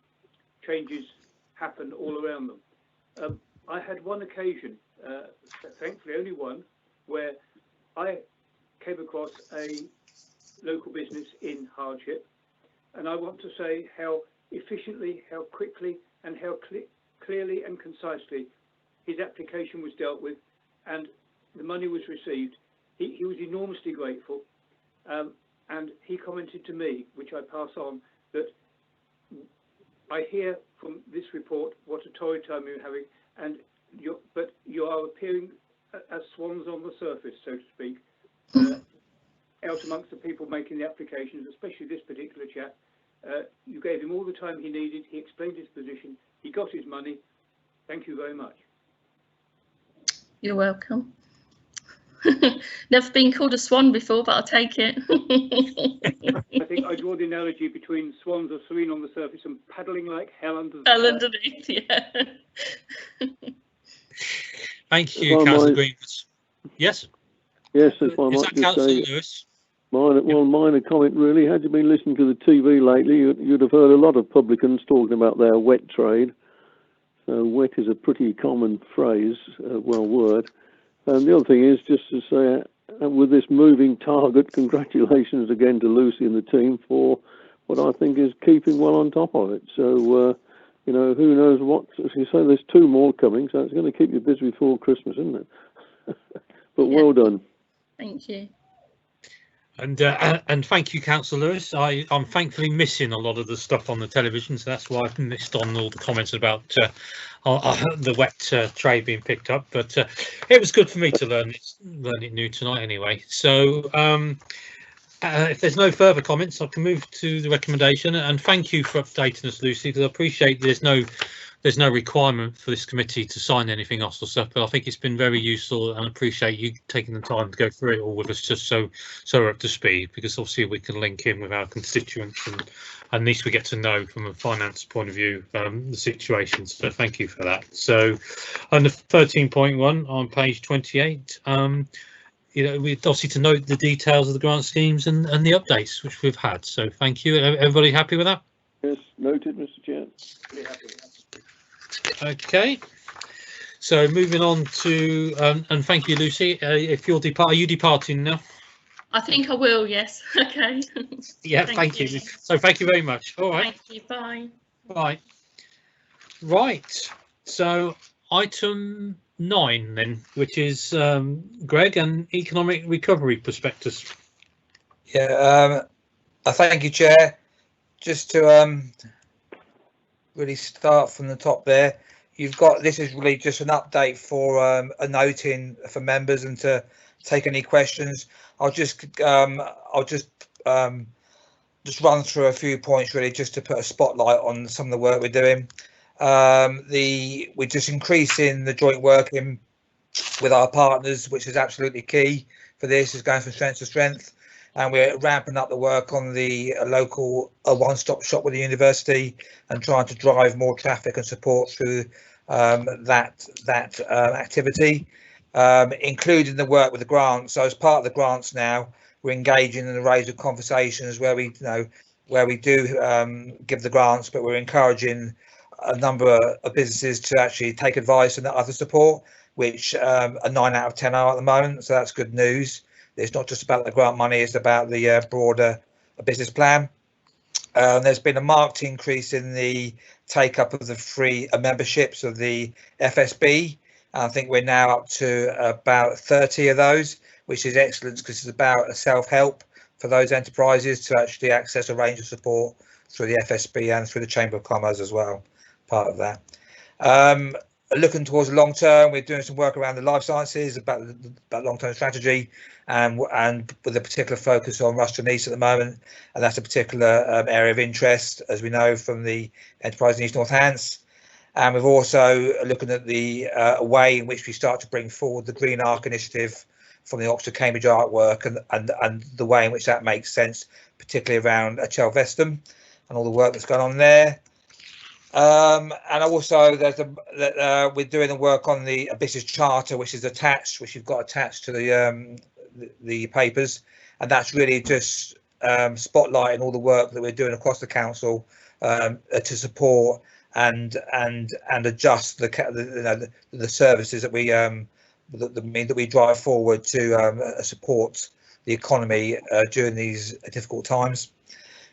S4: changes happen all around them. I had one occasion, thankfully only one, where I came across a local business in hardship, and I want to say how efficiently, how quickly and how clearly and concisely his application was dealt with and the money was received. He was enormously grateful, and he commented to me, which I pass on, that I hear from this report what a torrid time you're having, but you are appearing as swans on the surface, so to speak, out amongst the people making the applications, especially this particular chap. You gave him all the time he needed, he explained his position, he got his money. Thank you very much.
S11: You're welcome. Never been called a swan before, but I'll take it.
S4: I think I draw the analogy between swans are serene on the surface and paddling like hell underneath.
S11: Yeah.
S2: Thank you, Councillor Greenwood. Yes?
S9: Yes, if I
S2: Is
S9: might
S2: that Councillor Lewis?
S9: Minor comment really. Had you been listening to the TV lately, you'd have heard a lot of publicans talking about their wet trade. So wet is a pretty common phrase, word. And the other thing is just to say, with this moving target, congratulations again to Lucy and the team for what I think is keeping well on top of it. So, you know, who knows what, as you say, there's 2 more coming, so it's going to keep you busy before Christmas, isn't it? But yeah. Well done.
S11: Thank you.
S2: And thank you, Councillor Lewis. I'm thankfully missing a lot of the stuff on the television, so that's why I've missed on all the comments about the wet trade being picked up. But it was good for me to learn it new tonight anyway. So if there's no further comments, I can move to the recommendation. And thank you for updating us, Lucy, because I appreciate there's no requirement for this committee to sign anything else or stuff, but I think it's been very useful and appreciate you taking the time to go through it all with us, just so we're up to speed, because obviously we can link in with our constituents and at least we get to know from a finance point of view the situation. So thank you for that. So under 13.1 on page 28, you know, we obviously to note the details of the grant schemes and the updates which we've had. So thank you. Everybody happy with that?
S9: Yes, noted, Mr. Chair.
S2: Okay, So moving on to, and thank you, Lucy. If you're are you departing now?
S11: I think I will, yes. Okay.
S2: Yeah, thank you. So thank you very much. All right.
S11: Thank you. Bye.
S2: Bye. Right. So item 9 then, which is Greg, and economic recovery prospectus.
S12: Yeah, thank you, Chair. Just to really start from the top there, you've got, this is really just an update for a note in for members and to take any questions. I'll just run through a few points really, just to put a spotlight on some of the work we're doing. We're just increasing the joint working with our partners, which is absolutely key for this, is going from strength to strength. And we're ramping up the work on the local one-stop shop with the university and trying to drive more traffic and support through that activity, including the work with the grants. So as part of the grants now, we're engaging in a range of conversations where we do give the grants, but we're encouraging a number of businesses to actually take advice and other support, which a 9 out of 10 are at the moment. So that's good news. It's not just about the grant money, it's about the broader business plan. There's been a marked increase in the take up of the free memberships of the FSB. I think we're now up to about 30 of those, which is excellent because it's about a self-help for those enterprises to actually access a range of support through the FSB and through the Chamber of Commerce as well, part of that. Looking towards the long term, we're doing some work around the life sciences, about long-term strategy, and with a particular focus on Rushden East at the moment, and that's a particular area of interest, as we know from the enterprise in East North Hants. And we've also looking at the way in which we start to bring forward the Green Arc initiative from the Oxford Cambridge artwork, and the way in which that makes sense, particularly around Chelveston and all the work that's going on there. And also we're doing the work on the business charter, which is attached, which you've got attached to the papers, and that's really just spotlighting all the work that we're doing across the council to support and adjust the services that we that we drive forward to support the economy during these difficult times.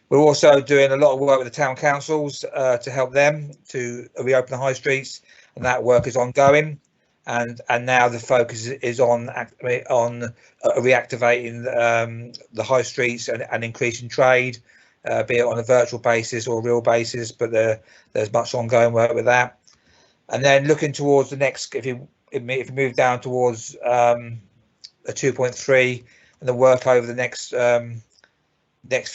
S12: We're also doing a lot of work with the town councils to help them to reopen the high streets, and that work is ongoing. And now the focus is on reactivating the high streets and increasing trade, be it on a virtual basis or a real basis. But there's much ongoing work with that. And then looking towards the next, if you move down towards a 2.3 and the work over the next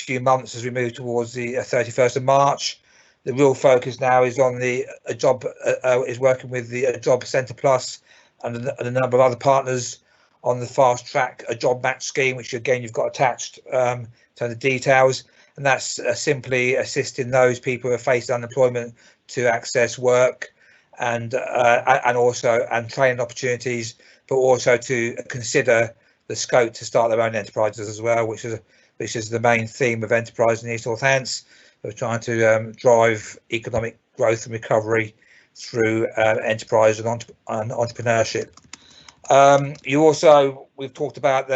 S12: few months as we move towards the 31st of March, the real focus now is on the is working with the Job Centre Plus and a number of other partners on the fast track job match scheme, which again you've got attached to the details, and that's simply assisting those people who are facing unemployment to access work and also training opportunities, but also to consider the scope to start their own enterprises as well, which is the main theme of Enterprise in East North Hants. We're trying to drive economic growth and recovery through enterprise and entrepreneurship. We've talked about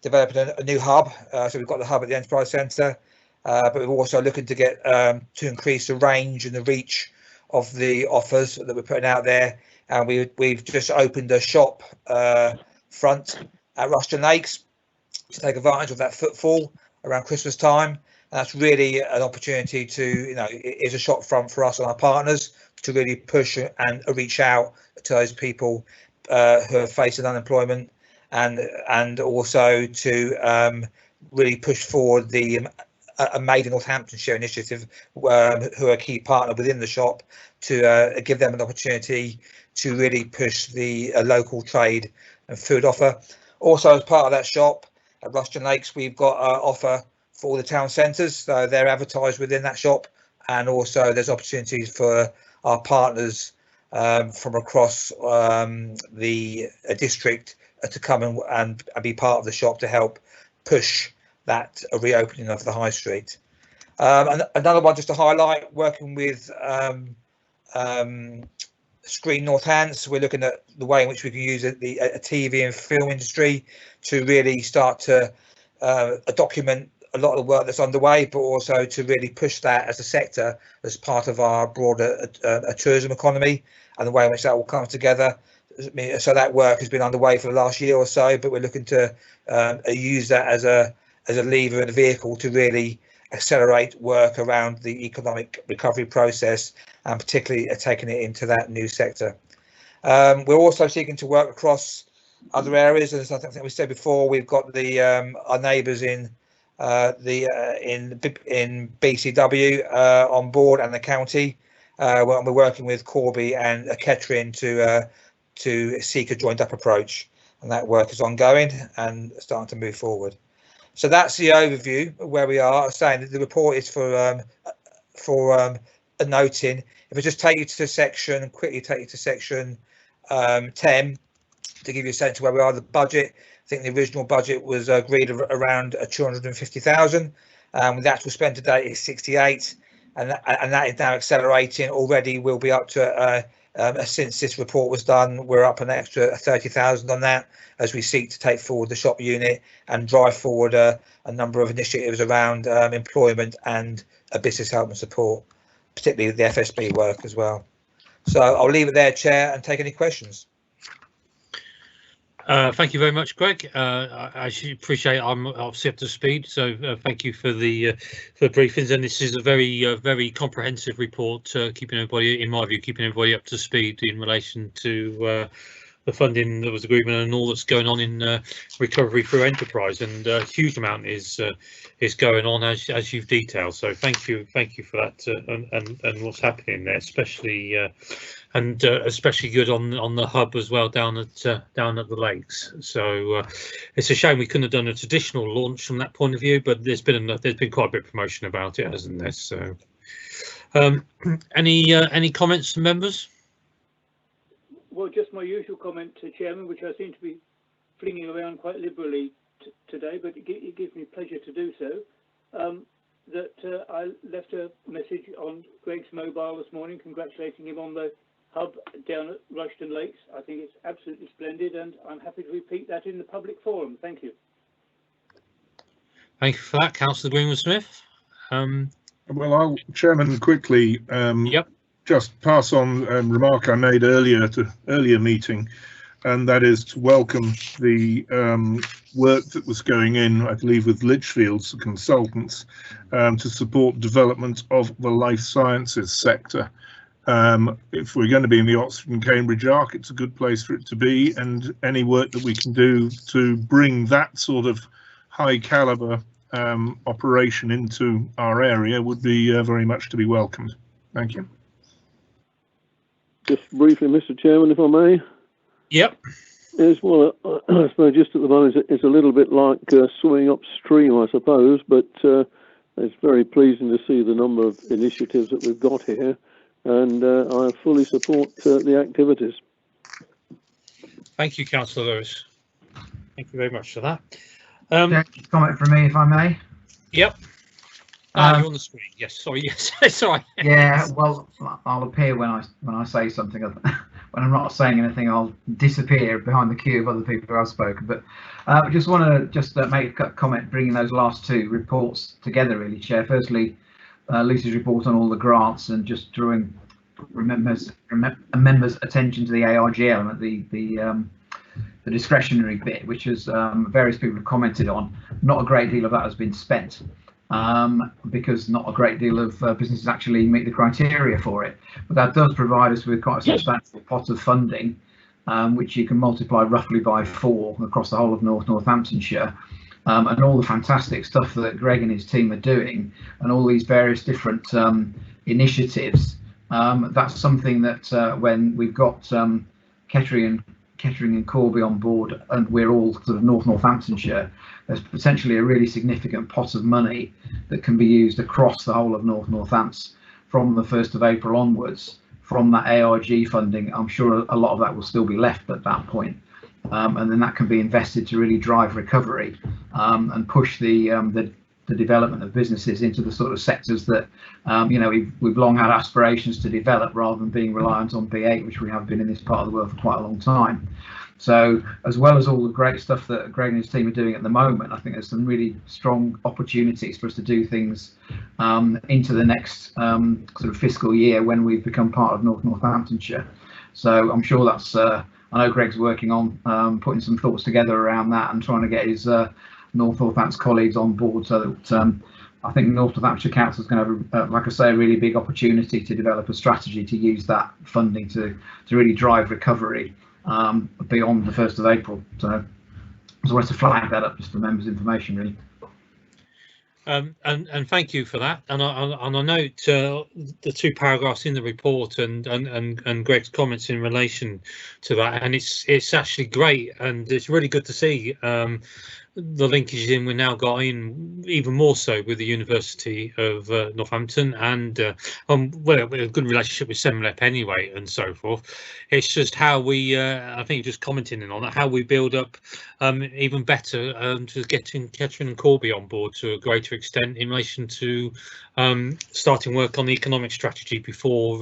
S12: developing a new hub. So we've got the hub at the Enterprise Centre, but we're also looking to get to increase the range and the reach of the offers that we're putting out there. And we've just opened a shop front at Rushden Lakes to take advantage of that footfall around Christmas time. And that's really an opportunity to, it is a shop front for us and our partners to really push and reach out to those people who are facing unemployment, and also to really push forward the Made in Northamptonshire initiative, who are a key partner within the shop, to give them an opportunity to really push the local trade and food offer. Also, as part of that shop at Rushden Lakes, we've got an offer for all the town centres, so they're advertised within that shop, and also there's opportunities for our partners from across the district to come and be part of the shop to help push that reopening of the high street. And another one just to highlight, working with Screen Northants. We're looking at the way in which we can use a TV and film industry to really start to document a lot of the work that's underway, but also to really push that as a sector as part of our broader tourism economy and the way in which that will come together. So that work has been underway for the last year or so, but we're looking to use that as a lever and a vehicle to really accelerate work around the economic recovery process, and particularly taking it into that new sector. We're also seeking to work across other areas, as I think we said before. We've got the our neighbours in BCW on board, and the county. We're working with Corby and Kettering to seek a joined up approach, and that work is ongoing and starting to move forward. So that's the overview of where we are. Saying that the report is for a noting. If I just take you to section, quickly take you to section 10 to give you a sense of where we are. The budget, I think the original budget was agreed around 250,000. The actual spend to date is 68, and that is now accelerating. Already we'll be up to since this report was done, we're up an extra 30,000 on that as we seek to take forward the shop unit and drive forward a number of initiatives around employment and business help and support, particularly the FSB work as well. So I'll leave it there, Chair, and take any questions.
S2: Thank you very much, Greg. I appreciate I'm obviously up to speed, so thank you for the briefings. And this is a very comprehensive report, keeping everybody, in my view, keeping everybody up to speed in relation to the funding that was agreed and all that's going on in recovery through enterprise. And a huge amount is going on as you've detailed. So thank you for that and what's happening there, especially. Especially good on the hub as well down at the lakes. So it's a shame we couldn't have done a traditional launch from that point of view, but there's been quite a bit of promotion about it, hasn't there? So any comments from members?
S4: Well, just my usual comment to Chairman, which I seem to be flinging around quite liberally today, but it gives me pleasure to do so. That I left a message on Greg's mobile this morning, congratulating him on the hub down at Rushton Lakes. I think it's absolutely splendid, and I'm happy to repeat that in the public forum. Thank you.
S2: Thank you for that, Councillor Greenwood-Smith.
S6: Well, I'll, Chairman, quickly just pass on a remark I made earlier to earlier meeting, and that is to welcome the work that was going in, I believe, with Litchfield's the consultants, to support development of the life sciences sector. If we're going to be in the Oxford and Cambridge Arc, it's a good place for it to be, and any work that we can do to bring that sort of high caliber operation into our area would be very much to be welcomed. Thank you.
S9: Just briefly, Mr. Chairman, if I may.
S2: Yep.
S9: Yes, well, I suppose just at the moment it's a little bit like swimming upstream, I suppose, but it's very pleasing to see the number of initiatives that we've got here. And I fully support the activities.
S2: Thank you, Councillor Lewis. Thank you very much for that.
S13: Comment from me, if I may.
S2: Yep. You're on the screen. Yes. Sorry. Yes. Sorry.
S13: Yeah. Well, I'll appear when I say something. When I'm not saying anything, I'll disappear behind the queue of other people who have spoken. But I just want to make a comment, bringing those last two reports together, really, Chair. Firstly, Lucy's report on all the grants, and just drawing members' attention to the ARG element, the discretionary bit, which is various people have commented on. Not a great deal of that has been spent, because not a great deal of businesses actually meet the criteria for it. But that does provide us with quite a substantial pot of funding, which you can multiply roughly by 4 across the whole of Northamptonshire. And all the fantastic stuff that Greg and his team are doing, and all these various different initiatives, that's something that when we've got Kettering and Corby on board, and we're all sort of Northamptonshire, there's potentially a really significant pot of money that can be used across the whole of Northants from the 1st of April onwards. From that ARG funding, I'm sure a lot of that will still be left at that point. And then that can be invested to really drive recovery and push the the development of businesses into the sort of sectors that we've long had aspirations to develop, rather than being reliant on B8, which we have been in this part of the world for quite a long time. So as well as all the great stuff that Greg and his team are doing at the moment, I think there's some really strong opportunities for us to do things into the next sort of fiscal year when we've become part of Northamptonshire. So I'm sure that's, I know Greg's working on putting some thoughts together around that and trying to get his Northampton colleagues on board, so that I think Northamptonshire Council is going to have, like I say, a really big opportunity to develop a strategy to use that funding to really drive recovery beyond the 1st of April. So I just wanted to flag that up just for members' information, really.
S2: And thank you for that. And I note the 2 paragraphs in the report and Greg's comments in relation to that, and it's actually great, and it's really good to see the linkages in we've now got in, even more so with the University of Northampton, and well, we have a good relationship with SEMLEP anyway, and so forth. It's just how we, I think just commenting on that, how we build up even better to getting Kettering and Corby on board to a greater extent in relation to starting work on the economic strategy before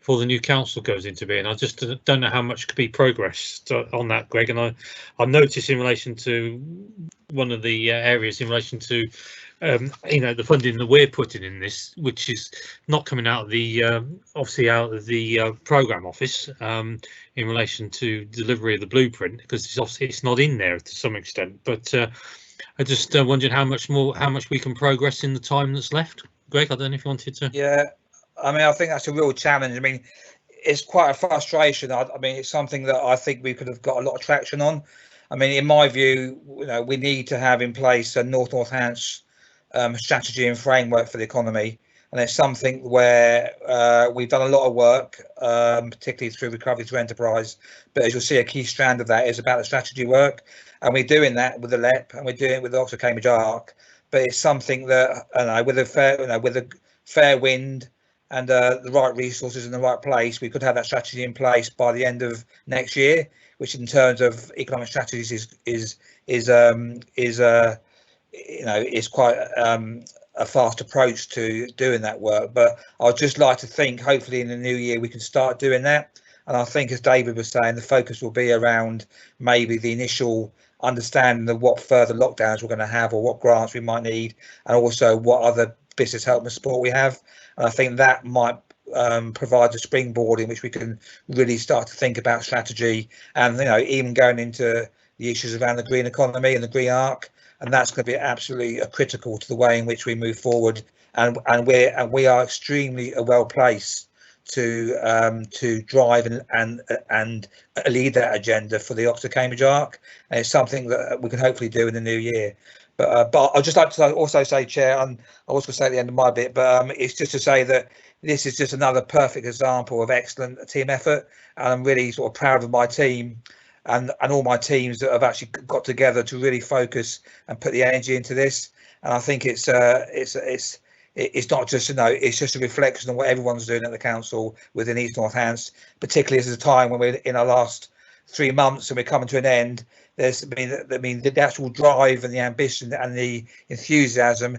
S2: the new council goes into being. I just don't know how much could be progressed on that, Greg. And I noticed in relation to one of the areas in relation to the funding that we're putting in this, which is not coming out of the obviously out of the programme office in relation to delivery of the blueprint, because it's obviously it's not in there to some extent. But I just wondered how much we can progress in the time that's left. Greg, I don't know if you wanted to.
S12: Yeah. I mean, I think that's a real challenge. I mean, it's quite a frustration. I mean, it's something that I think we could have got a lot of traction on. I mean, in my view, we need to have in place a Northants strategy and framework for the economy. And it's something where we've done a lot of work, particularly through Recovery Through Enterprise. But as you'll see, a key strand of that is about the strategy work. And we're doing that with the LEP, and we're doing it with the Oxford Cambridge ARC. But it's something that, with a fair wind, and the right resources in the right place, we could have that strategy in place by the end of next year, which in terms of economic strategies is quite a fast approach to doing that work. But I'd just like to think, hopefully in the new year, we can start doing that. And I think, as David was saying, the focus will be around maybe the initial understanding of what further lockdowns we're going to have, or what grants we might need, and also what other business help and support we have. And I think that might provide a springboard in which we can really start to think about strategy, and even going into the issues around the green economy and the green arc. And that's going to be absolutely critical to the way in which we move forward. And we are extremely well placed to drive and lead that agenda for the Oxford Cambridge ARC. And it's something that we can hopefully do in the new year. But I'd just like to also say, Chair, and I was going to say at the end of my bit, but it's just to say that this is just another perfect example of excellent team effort, and I'm really sort of proud of my team and all my teams that have actually got together to really focus and put the energy into this. And I think it's not just it's just a reflection of what everyone's doing at the council within East Northants, particularly as a time when we're in our last 3 months and we're coming to an end. The actual drive and the ambition and the enthusiasm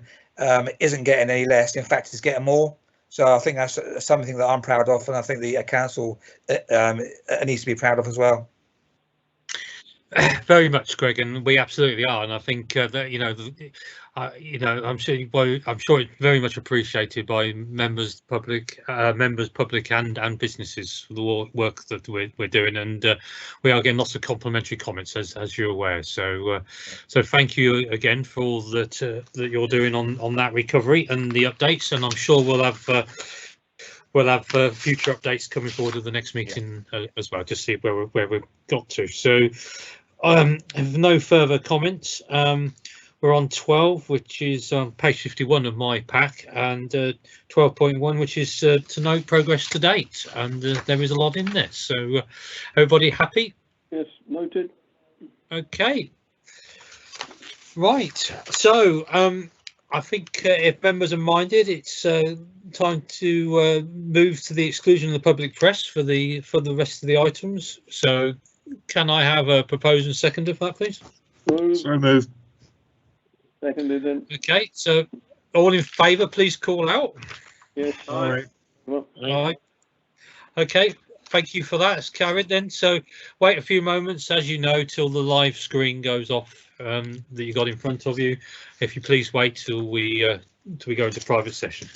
S12: isn't getting any less. In fact, it's getting more. So I think that's something that I'm proud of, and I think the council needs to be proud of as well.
S2: Very much, Greg, and we absolutely are. And I think that I'm sure it's very much appreciated by members, public, and businesses for the work that we're doing, and we are getting lots of complimentary comments, as you're aware. So thank you again for all that you're doing on that recovery and the updates, and I'm sure we'll have future updates coming forward at the next meeting as well, just see where we've got to. So I have no further comments. We're on 12, which is on page 51 of my pack, and 12.1, which is to note progress to date, and there is a lot in there. So everybody happy?
S9: Yes, noted.
S2: Okay. Right. So I think if members are minded, it's time to move to the exclusion of the public press for the rest of the items. So can I have a proposed and seconder for that, please?
S6: So moved.
S9: Seconded then.
S2: Okay, so all in favour, please call out.
S9: Yes.
S2: All right.
S9: Well,
S2: All right. Okay, thank you for that. It's carried then. So wait a few moments, as you know, till the live screen goes off that you got in front of you. If you please wait till we go into private session.